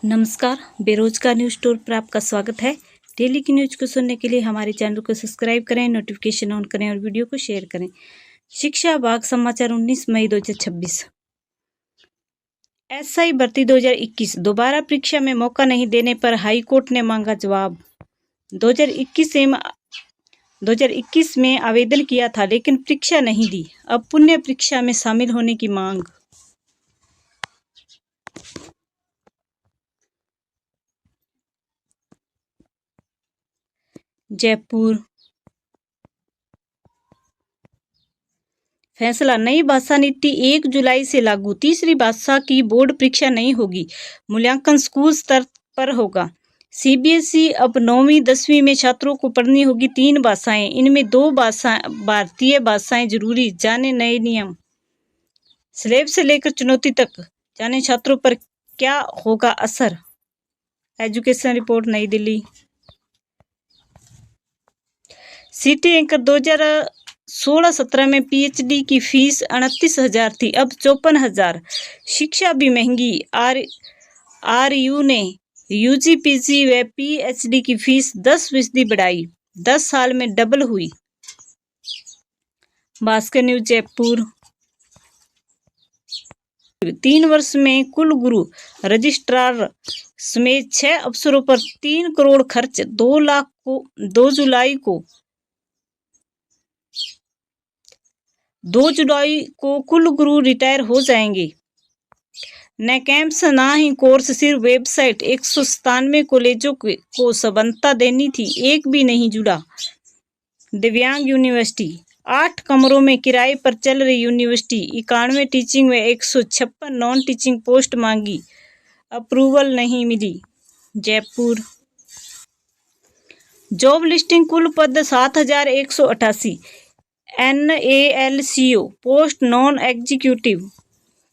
नमस्कार, बेरोजगार news store पर आपका स्वागत है। डेली की न्यूज़ को सुनने के लिए हमारे चैनल को सब्सक्राइब करें, नोटिफिकेशन ऑन करें और वीडियो को शेयर करें। शिक्षा विभाग समाचार 19 मई 2026। एसआई भर्ती 2021 दोबारा परीक्षा में मौका नहीं देने पर हाईकोर्ट ने मांगा जवाब। 2021 में आवेदन किया था लेकिन परीक्षा नहीं दी, अब पुनः परीक्षा में शामिल होने की मांग। जयपुर फैसला, नई भाषा नीति 1 जुलाई से लागू। तीसरी भाषा की बोर्ड परीक्षा नहीं होगी, मूल्यांकन स्कूल स्तर पर होगा। सीबीएसई अब 9वीं 10वीं में छात्रों को पढ़नी होगी 3 भाषाएं, इनमें 2 भारतीय भाषाएं जरूरी। जाने नए नियम। स्लेब से लेकर चुनौती तक, जाने छात्रों पर क्या होगा असर। एजुकेशन रिपोर्ट, नई दिल्ली। सिटी एंकर 2016-17 में पीएचडी की फीस 29,000 थी, अब 54,000। शिक्षा भी महंगी। आरयू ने यूजी पीजी व पीएचडी की फीस 10% बढ़ाई, 10 साल में डबल हुई। भास्कर न्यूज, जयपुर। 3 वर्ष में कुल गुरु रजिस्ट्रार समेत 6 अफसरों पर 3 करोड़ खर्च। 2 जुलाई को कुल गुरु रिटायर हो जाएंगे। न कैंप्स ना ही कोर्स, सिर्फ वेबसाइट। 197 कॉलेजों को सबलता देनी थी, एक भी नहीं जुड़ा। दिव्यांग यूनिवर्सिटी, 8 कमरों में किराए पर चल रही यूनिवर्सिटी। 91 टीचिंग व 156 नॉन टीचिंग पोस्ट मांगी, अप्रूवल नहीं मिली। जयपुर जॉब लिस्टिंग, कुल पद 7,188। NALCO पोस्ट नॉन एग्जीक्यूटिव,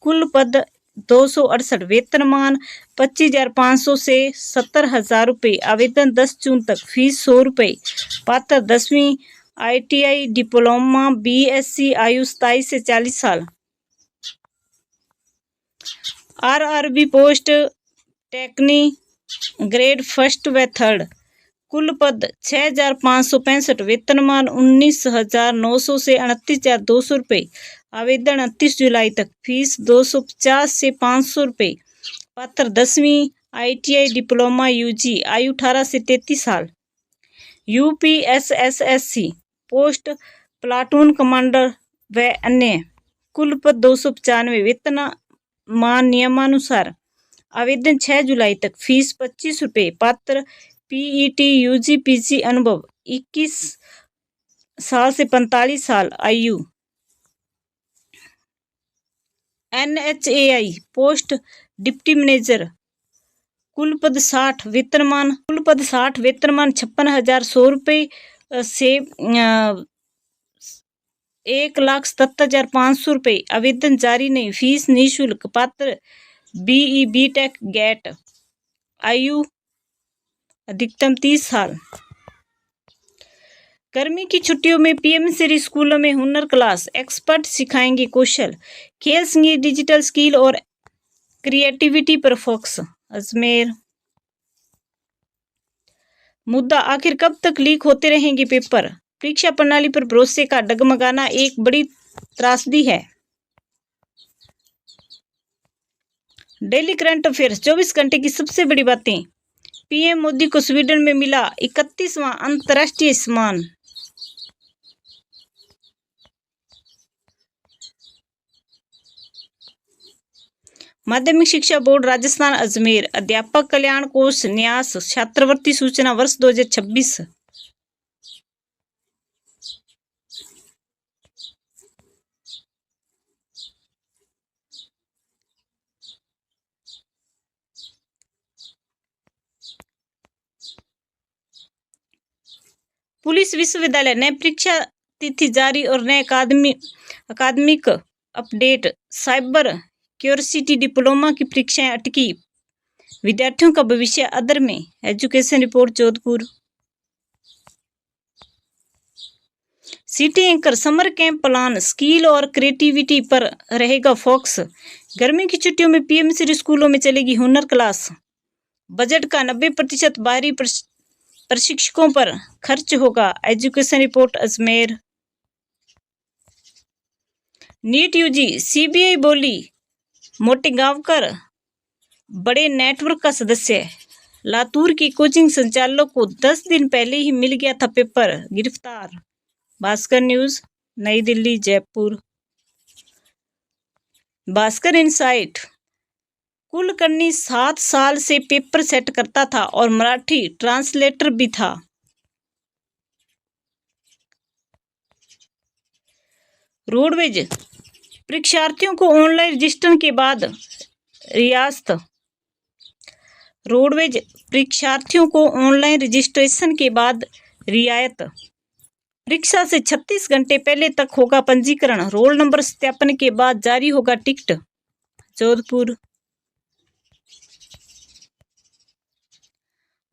कुल पद 268। वेतनमान 25,500 से 70,000 रुपये। आवेदन 10 जून तक। फीस 100 रुपये। पात्र 10वीं ITI डिप्लोमा BSc। आयु 27 से 40 साल। RRB पोस्ट टेक्नी ग्रेड 1 व 3, कुल पद 6,565। वेतनमान 19,900 से 29,200 रुपये। आवेदन 29 जुलाई तक। फीस 250 से 500 रुपये। पात्र 10वीं ITI डिप्लोमा UG। आयु 18 से 33 साल। UPSSSC पोस्ट प्लाटून कमांडर व अन्य, कुल पद 295। वेतनमान नियमानुसार। आवेदन 6 जुलाई तक। फीस 25 रुपये। पात्र PET UG PG। अनुभव 21 साल से 45 साल। आयु। NHAI पोस्ट डिप्टी मैनेजर, कुल पद 60। वेतनमान 56,100 रुपये से 1,77,500 रुपये। आवेदन जारी नहीं। फीस निःशुल्क। पात्र BE BTech गेट। आयु अधिकतम 30 साल। गर्मी की छुट्टियों में PM श्री स्कूलों में हुनर क्लास, एक्सपर्ट सिखाएंगे कौशल। खेल संगीत, डिजिटल स्किल और क्रिएटिविटी पर फोकस। अजमेर मुद्दा, आखिर कब तक लीक होते रहेंगे पेपर। परीक्षा प्रणाली पर भरोसे का डगमगाना एक बड़ी त्रासदी है। डेली करंट अफेयर्स, 24 घंटे की सबसे बड़ी बातें। PM मोदी को स्वीडन में मिला 31वां अंतर्राष्ट्रीय सम्मान। माध्यमिक शिक्षा बोर्ड राजस्थान अजमेर, अध्यापक कल्याण कोष न्यास, छात्रवृत्ति सूचना वर्ष 2026। पुलिस विश्वविद्यालय, नए परीक्षा तिथि जारी और नए अकादमिक अपडेट। साइबर क्यूरियोसिटी डिप्लोमा की परीक्षाएं अटकी, विद्यार्थियों का भविष्य अधर में। Education report, Jodhpur. City anchor, summer camp plan, skill और क्रिएटिविटी पर रहेगा फोकस। गर्मी की छुट्टियों में PM श्री स्कूलों में चलेगी हुनर क्लास। बजट का 90% बाहरी प्रशिक्षकों पर खर्च होगा। Education report Ajmer. NEET UG CBI बोली मोटेगांवकर बड़े नेटवर्क का सदस्य है। लातूर की कोचिंग संचालक को 10 दिन पहले ही मिल गया था पेपर, गिरफ्तार। भास्कर न्यूज नई दिल्ली जयपुर। भास्कर इनसाइट। कुलकर्णी 7 साल से पेपर सेट करता था और मराठी ट्रांसलेटर भी था। रोडवेज परीक्षार्थियों को ऑनलाइन रजिस्ट्रेशन के बाद रियासत। रोडवेज परीक्षार्थियों को ऑनलाइन रजिस्ट्रेशन के बाद रियायत। परीक्षा से 36 घंटे पहले तक होगा पंजीकरण। रोल नंबर सत्यापन के बाद जारी होगा टिकट। जोधपुर।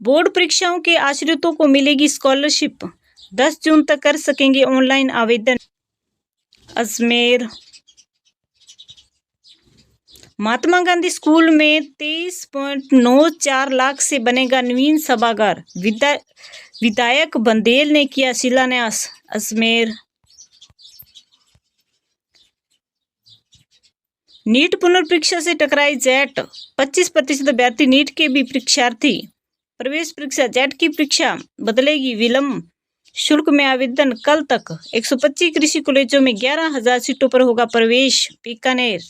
बोर्ड परीक्षाओं के आश्रितों को मिलेगी स्कॉलरशिप। 10 जून तक कर सकेंगे ऑनलाइन आवेदन। अजमेर। महात्मा गांधी स्कूल में 23.94 लाख से बनेगा नवीन सभागार। विधायक बंदेल ने किया शिलान्यास। अजमेर। नीट पुनर्परीक्षा से टकराई जेट। 25% अभ्यर्थी नीट के भी परीक्षार्थी। प्रवेश परीक्षा जेट की परीक्षा बदलेगी विलंब। शुल्क में आवेदन कल तक। 125 कृषि कॉलेजों में 11,000 सीटों पर होगा प्रवेश। बीकानेर।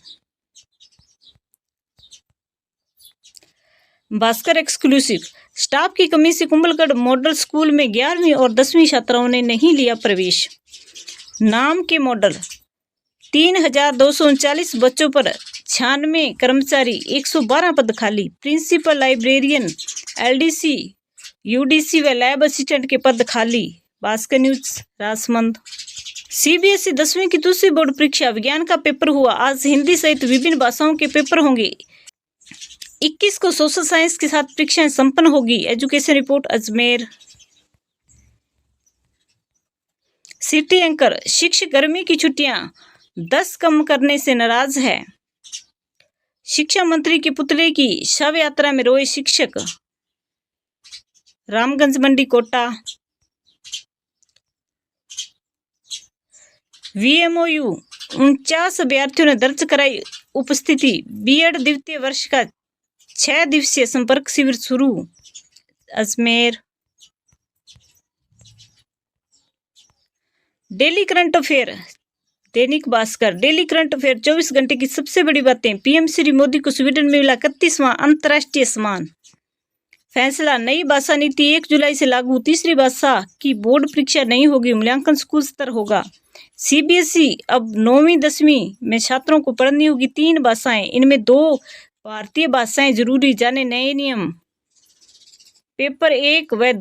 भास्कर एक्सक्लूसिव। स्टाफ की कमी से कुंभलगढ़ मॉडल स्कूल में 11वीं और 10वीं छात्राओं ने नहीं लिया प्रवेश। नाम के मॉडल 3,239 बच्चों पर 96 कर्मचारी, 112 पद खाली। प्रिंसिपल, लाइब्रेरियन, एलडीसी, यूडीसी व लैब असिस्टेंट के पद खाली। भास्कर न्यूज राजमंद। सीबीएसई 10वीं की दूसरी बोर्ड परीक्षा विज्ञान का पेपर हुआ आज। हिंदी सहित विभिन्न भाषाओं के पेपर होंगे। 21 को सोशल साइंस के साथ परीक्षाएं संपन्न होगी। Education report Ajmer. City anchor. शिक्षक गर्मी की छुट्टियां 10 कम करने से नाराज है। शिक्षा मंत्री के पुतले की शव यात्रा में रोए शिक्षक। रामगंज मंडी कोटा। वीएमओयू 49 अभ्यर्थियों ने दर्ज कराई उपस्थिति। बीएड द्वितीय वर्ष का 6 दिवसीय संपर्क शिविर शुरू। Ajmer. Daily current affair. Dainik Bhaskar. Daily current affair 24 घंटे की सबसे बड़ी बातें। पीएम श्री मोदी को स्वीडन में मिला 31वां अंतर्राष्ट्रीय सम्मान। फैसला। नई भाषा नीति 1 जुलाई से लागू। तीसरी भाषा की बोर्ड परीक्षा नहीं होगी, मूल्यांकन स्कूल स्तर होगा। सीबीएसई अब 9वीं 10वीं में छात्रों को पढ़नी होगी 3 भाषाएं, इनमें 2 भारतीय भाषाएं जरूरी। जाने नए नियम। पेपर 1 व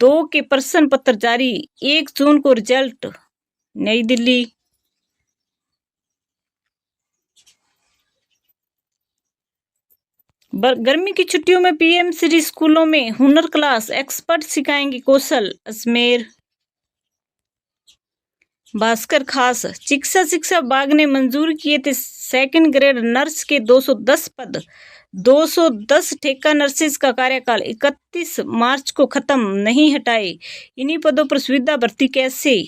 2 के प्रश्न पत्र जारी। 1 जून को रिजल्ट। नई दिल्ली। गर्मी की छुट्टियों में पीएम श्री स्कूलों में हुनर क्लास, एक्सपर्ट सिखाएंगे कौशल। अजमेर। भास्कर खास। चिकित्सा शिक्षा विभाग ने मंजूर किए थे 2nd ग्रेड नर्स के 210 पद। 210 ठेका नर्सेज का कार्यकाल 31 मार्च को खत्म, नहीं हटाए। इन्हीं पदों पर सुविधा भर्ती कैसे।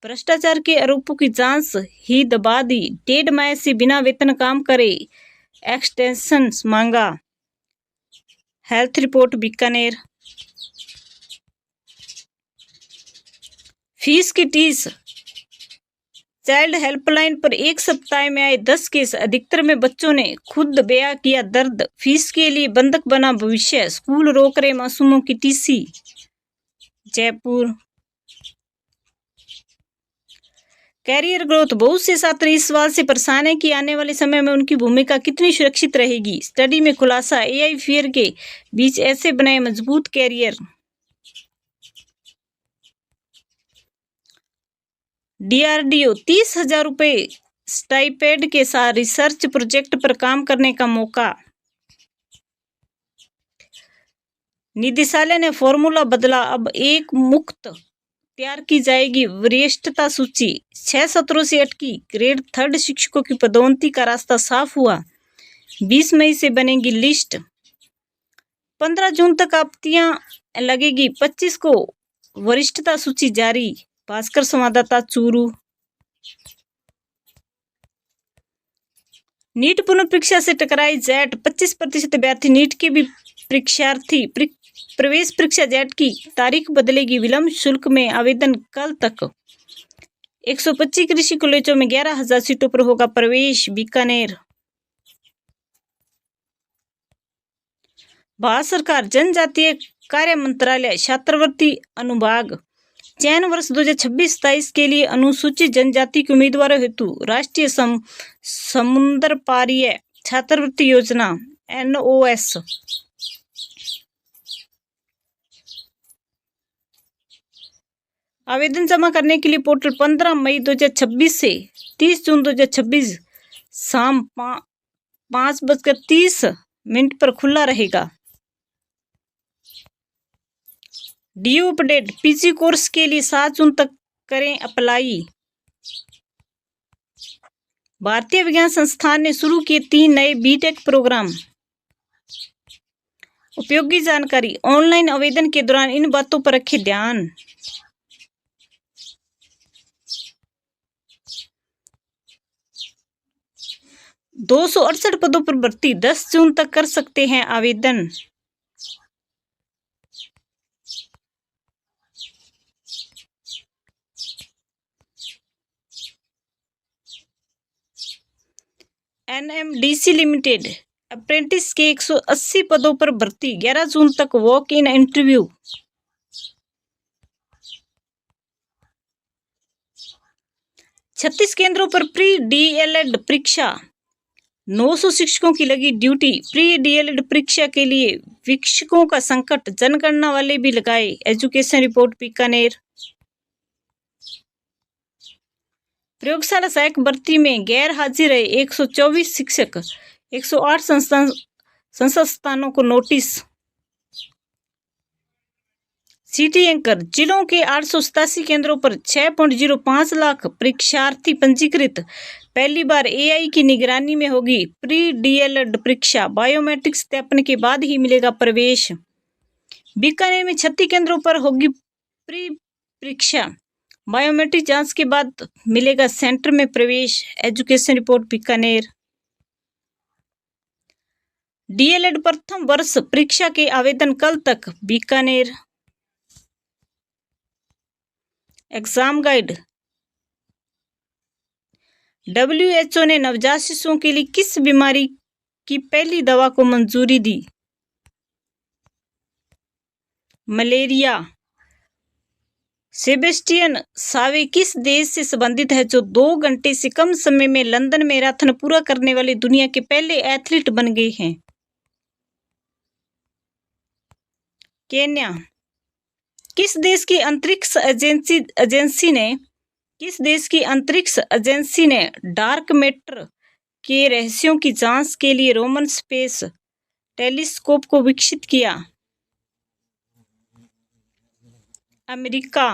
भ्रष्टाचार के आरोपों की जांच ही दबा दी। 1.5 माह से बिना वेतन काम करे, एक्सटेंशन मांगा। Health report Bikaner. फीस की टीस। चाइल्ड हेल्पलाइन पर 1 सप्ताह में आए 10 केस। अधिकतर में बच्चों ने खुद बयां किया दर्द। फीस के लिए बंधक बना भविष्य। स्कूल रोक रहे मासूमों की टीसी। जयपुर। Career growth. बहुत से छात्र इस सवाल से परेशान है कि आने वाले समय में उनकी भूमिका कितनी सुरक्षित रहेगी। स्टडी में खुलासा। एआई फेयर के बीच ऐसे बनाए मजबूत कैरियर। डीआरडीओ 30,000 रुपये स्टाइपेंड के साथ रिसर्च प्रोजेक्ट पर काम करने का मौका। निदेशालय ने फॉर्मूला बदला। अब एक मुक्त तैयार की जाएगी वरिष्ठता सूची। 6 सत्रों से अटकी ग्रेड 3 शिक्षकों की पदोन्नति का रास्ता साफ हुआ। 20 मई से बनेगी लिस्ट। 15 जून तक आपत्तियां लगेगी, 25 को वरिष्ठता सूची जारी। भास्कर संवाददाता चूरू। नीट पुनः परीक्षा से टकराई जेट, 25% अभ्यर्थी नीट के भी परीक्षार्थी। प्रवेश परीक्षा जेट की तारीख बदलेगी, विलंब शुल्क में आवेदन कल तक। 125 कृषि कॉलेजों में 11,000 सीटों पर होगा प्रवेश। बीकानेर। भारत सरकार जनजातीय कार्य मंत्रालय छात्रवृत्ति अनुभाग चयन वर्ष 2026-27 के लिए अनुसूचित जनजाति के उम्मीदवारों हेतु राष्ट्रीय समुद्र पारीय छात्रवृत्ति योजना NOS आवेदन जमा करने के लिए पोर्टल 15 मई 2026 से 30 जून 2026 शाम 5:30 पर खुला रहेगा। DU अपडेट, PG कोर्स के लिए 7 जून तक करें अप्लाई। भारतीय विज्ञान संस्थान ने शुरू किए 3 नए BTech प्रोग्राम। उपयोगी जानकारी, ऑनलाइन आवेदन के दौरान इन बातों पर रखें ध्यान। $268 पदों पर भर्ती, 10 जून तक कर सकते हैं आवेदन। NMDC लिमिटेड अप्रेंटिस के 180 पदों पर भर्ती, 11 जून तक वॉक इन इंटरव्यू। छत्तीस केंद्रों पर प्री DLED परीक्षा, 900 शिक्षकों की लगी ड्यूटी। प्री DLED परीक्षा के लिए शिक्षकों का संकट, जनगणना वाले भी लगाए। Education report Bikaner. प्रयोगशाला सहायक भर्ती में गैर हाजिर रहे 124 शिक्षक, 108 संस्थानों को नोटिस। सिटी एंकर, जिलों के 887 केंद्रों पर 6.05 लाख परीक्षार्थी पंजीकृत। पहली बार AI की निगरानी में होगी प्री DLED परीक्षा, बायोमेट्रिक सत्यापन के बाद ही मिलेगा प्रवेश। बीकानेर में 36 केंद्रों पर होगी प्री परीक्षा, बायोमेट्रिक जांच के बाद मिलेगा सेंटर में प्रवेश। Education report Bikaner. DLED प्रथम वर्ष परीक्षा के आवेदन कल तक। बीकानेर। एग्जाम गाइड, WHO ने नवजात शिशुओं के लिए किस बीमारी की पहली दवा को मंजूरी दी? मलेरिया। सेबेस्टियन सावे किस देश से संबंधित है जो 2 घंटे से कम समय में लंदन मैराथन पूरा करने वाले दुनिया के पहले एथलीट बन गए हैं? केन्या। किस देश की अंतरिक्ष एजेंसी ने डार्क मैटर के रहस्यों की जांच के लिए रोमन स्पेस टेलीस्कोप को विकसित किया? अमेरिका।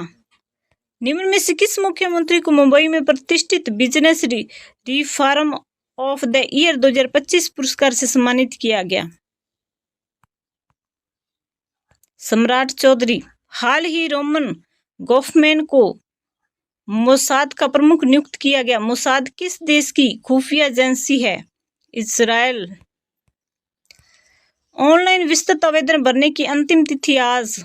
निम्न में से किस मुख्यमंत्री को मुंबई में प्रतिष्ठित business reform of the year 2025 पुरस्कार से सम्मानित किया गया? सम्राट चौधरी। हाल ही रोमन गोफमैन को मोसाद का प्रमुख नियुक्त किया गया। मोसाद किस देश की खुफिया एजेंसी है? इजराइल। ऑनलाइन विस्तृत आवेदन भरने की अंतिम तिथि आज।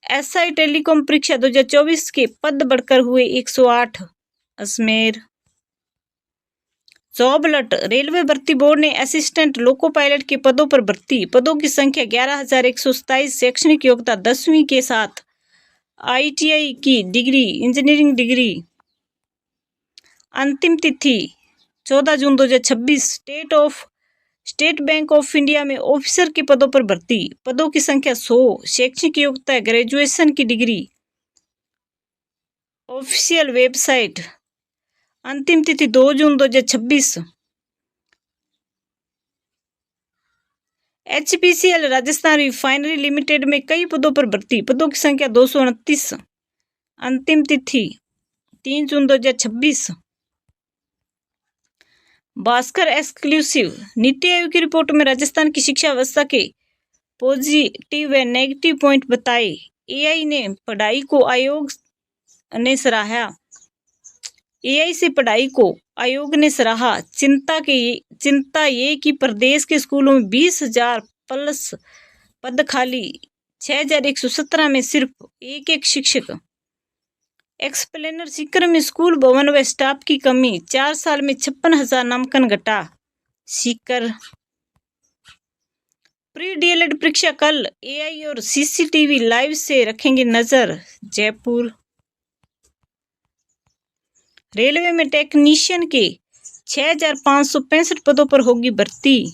SI टेलीकॉम परीक्षा 2024 के पद बढ़कर हुए 108। अजमेर। जॉब अलर्ट, रेलवे भर्ती बोर्ड ने असिस्टेंट लोको पायलट के पदों पर भर्ती, पदों की संख्या 11,127, शैक्षणिक योग्यता 10वीं के साथ ITI की डिग्री, इंजीनियरिंग डिग्री। अंतिम तिथि 14 जून 2026। स्टेट बैंक ऑफ इंडिया में ऑफिसर के पदों पर भर्ती, पदों की संख्या 100, शैक्षणिक योग्यता ग्रेजुएशन की डिग्री। Official website. अंतिम तिथि 2 जून 2026। HPCL राजस्थान रिफाइनरी लिमिटेड में कई पदों पर भर्ती, पदों की संख्या 229। अंतिम तिथि 3 जून 2026। भास्कर एक्सक्लूसिव। नीति आयोग की रिपोर्ट में राजस्थान की शिक्षा व्यवस्था के पॉजिटिव व नेगेटिव पॉइंट बताए। एआई ने पढ़ाई को आयोग ने सराहा। एआई से पढ़ाई को आयोग ने सराहा। चिंता ये कि प्रदेश के स्कूलों में 20,000 प्लस पद खाली, 6,117 में सिर्फ एक शिक्षक। एक्सप्लेनर सीकर में स्कूल भवन व स्टाफ की कमी, 4 साल में 56,000 नामांकन घटा। सीकर प्री डीएलएड परीक्षा कल, एआई और सीसीटीवी लाइव से रखेंगे नजर। जयपुर रेलवे में टेक्नीशियन के 6,565 पदों पर होगी भर्ती।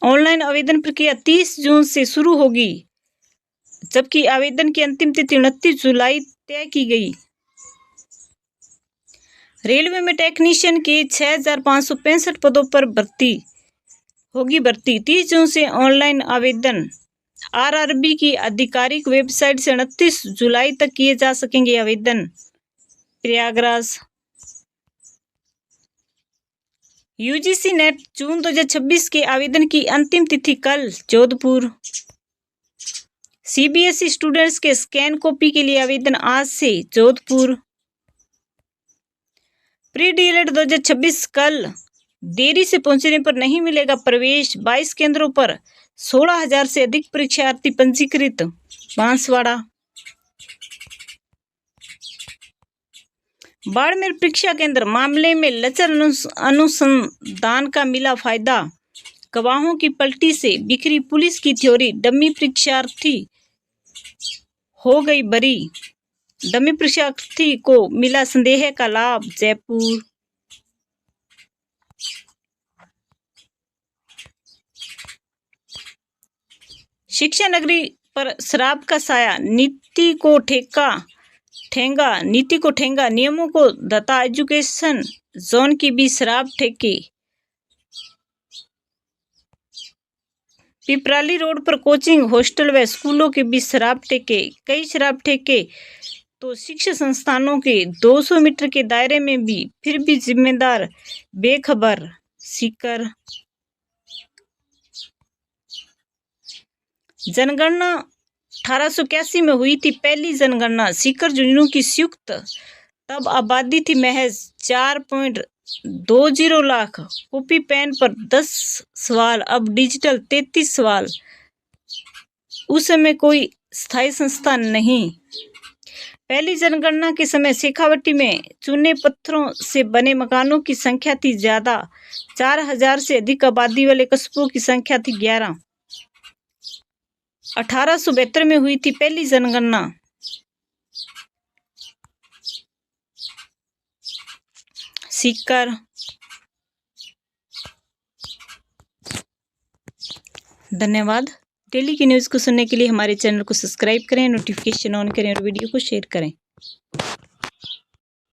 ऑनलाइन आवेदन प्रक्रिया 30 जून से शुरू होगी, जबकि आवेदन की अंतिम तिथि 29 जुलाई तय की गई। रेलवे में टेक्नीशियन के 6,565 पदों पर होगी भर्ती। 30 जून से ऑनलाइन आवेदन। आरआरबी की आधिकारिक वेबसाइट से 29 जुलाई तक किए जा सकेंगे आवेदन। प्रयागराज यूजीसी नेट जून 2026 के आवेदन की अंतिम तिथि कल। जोधपुर सीबीएसई स्टूडेंट्स के स्कैन कॉपी के लिए आवेदन आज से। जोधपुर प्री डीएलएड 2026 कल, देरी से पहुंचने पर नहीं मिलेगा प्रवेश। 22 केंद्रों पर 16,000 से अधिक परीक्षार्थी पंजीकृत। बांसवाड़ा बाड़मेर परीक्षा केंद्र मामले में लचर अनुसंधान का मिला फायदा। गवाहों की पलटी से बिखरी पुलिस की थ्योरी, डमी परीक्षार्थी हो गई बरी। डमी परीक्षार्थी को मिला संदेह का लाभ। जयपुर शिक्षा नगरी पर शराब का साया, नीति को ठेंगा, नियमों को दता। एजुकेशन जोन की भी शराब ठेके। पिपराली रोड पर कोचिंग हॉस्टल व स्कूलों के बीच शराब ठेके। कई शराब ठेके तो शिक्षा संस्थानों के 200 मीटर के दायरे में भी, फिर भी जिम्मेदार बेखबर। सीकर जनगणना 1881 में हुई थी पहली जनगणना। सीकर झुंझुनू की संयुक्त, तब आबादी थी महज 4.20 लाख। कॉपी पेन पर 10 सवाल, अब डिजिटल 33 सवाल। उस समय कोई स्थायी संस्था नहीं। पहली जनगणना के समय शेखावटी में चूने पत्थरों से बने मकानों की संख्या थी ज्यादा। 4,000 से अधिक आबादी वाले कस्बों की संख्या थी 11। 1872 में हुई थी पहली जनगणना। सीकर धन्यवाद। डेली की न्यूज़ को सुनने के लिए हमारे चैनल को सब्सक्राइब करें, नोटिफिकेशन ऑन करें और वीडियो को शेयर करें।